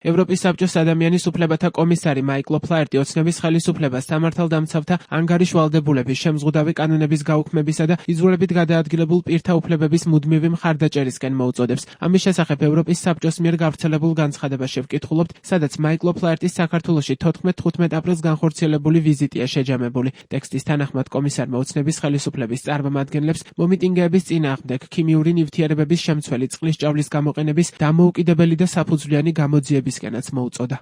ევროპის საბჭოს ადამიანის უფლებათა კომისარი მაიკლ ოფლაერტი ოცნების ხელისუფლებას სამართალდამცავთა ანგარიშვალდებულების შემზღუდავი კანონების გაუქმებისა და იზოლებით გადაადგილებულ პირთა უფლებების მუდმივი მხარდაჭერისკენ მოუწოდებს. ამის შესახებ ევროპის საბჭოს მიერ გავრცელებულ განცხადებაში ვკითხულობთ, სადაც მაიკლ ოფლაერტის საქართველოში 14-15 აპრილს განხორციელებული ვიზიტია შეჯამებული. ტექსტის თანახმად კომისარმა ოცნების ხელისუფლების წარმომადგენლებს მომიტინგეების წინააღმდეგ ქიმიური ნივთიერებების შემცველი წყლის ჭავლის გამოყენების დამოუკიდებელი და საფუძვლიანი გამოძიებისკენაც მოუწოდა.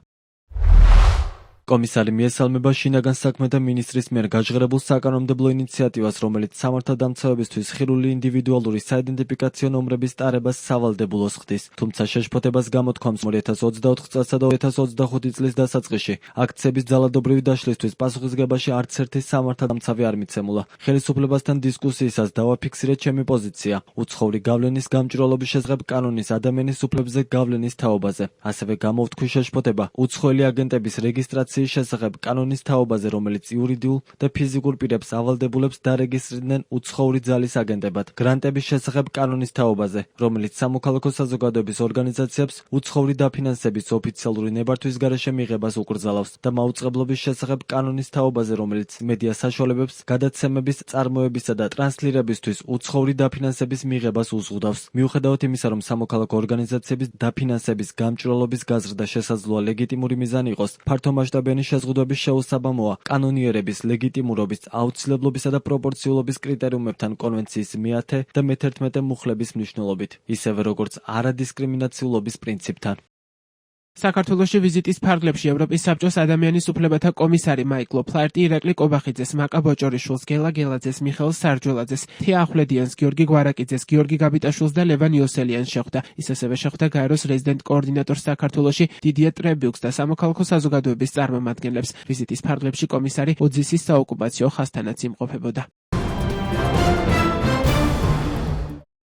კომისარი მიესალმება შინაგან საქმეთა მინისტრის მიერ გაჟღერებულ საკანონმდებლო ინიციატივას, რომელიც სამართალდამცავებისთვის ხილული ინდივიდუალური საიდენტიფიკაციო ნომრების ტარებას სავალდებულოს ხდის. თუმცა შეშფოთებას გამოთქვამს 2024 წელსა და 2025 წლის დასაწყისში აქციების ძალადობრივი დაშლისთვის პასუხისგებაში არც ერთი სამართალდამცავი არ მიცემულა. ხელისუფლებასთან დისკუსიისას დავაფიქსირეთ ჩემი პოზიცია უცხოური გავლენის გამჭვირვალობის შესახებ კანონის ადამიანის უფლებებზე გავლენის თაობაზე. ასევე გამოვთქვი შეშფოთება უცხოელი აგენტების რეგისტრაციის შესახებ კანონის თაობაზე, რომელიც იურიდიულ და ფიზიკურ პირებს ავალდებულებს დარეგისტრირდნენ უცხოური ძალის აგენტებად. გრანტების შესახებ კანონის თაობაზე, რომელიც სამოქალაქო საზოგადოების ორგანიზაციებს უცხოური დაფინანსების ოფიციალური ნებართვის გარეშე მიღებას უკრძალავს და მაუწყებლობის შესახებ კანონის თაობაზე, რომელიც მედია საშუალებებს გადაცემების წარმოებისა და ტრანსლირებისთვის უცხოური დაფინანსების მიღებას უზღუდავს. მიუხედავად იმისა, რომ სამოქალაქო ორგანიზაციების დაფინანსების გამჭვირვალობის გაზრდა შესაძლოა ლეგიტიმური მიზანი იყოს, ფართო მასშტაბიანი შეზღუდვების შეუსაბამოა კანონიერების ლეგიტიმურობის, აუცილებლობისა და პროპორციულობის კრიტერიუმებთან კონვენციის მე-10 და მე-11 მუხლების მნიშვნელობით, ისევე როგორც არადისკრიმინაციულობის პრინციპთან. საქართველოში ვიზიტის ფარგლებში ევროპის საბჭოს ადამიანის უფლებათა კომისარი მაიკლ ოფლაერტი ირაკლი კობახიძეს, მაკა ბოჭორიშვილს, გელა გელაძეს, მიხეილ სარჯველაძეს, თია ახვლედიანს, გიორგი გვარაკიძეს, გიორგი გაბიტაშვილს და ლევან იოსელიანს შეხვდა. ის ასევე შეხვდა გაეროს რეზიდენტ კოორდინატორს საქართველოში დიდია ტრებიუქს და სამოქალაქო საზოგადოების წარმომადგენლებს. ვიზიტის ფარგლებში კომისარი ოძისის საოკუპაციო ხაზთანაც იმყოფებოდა.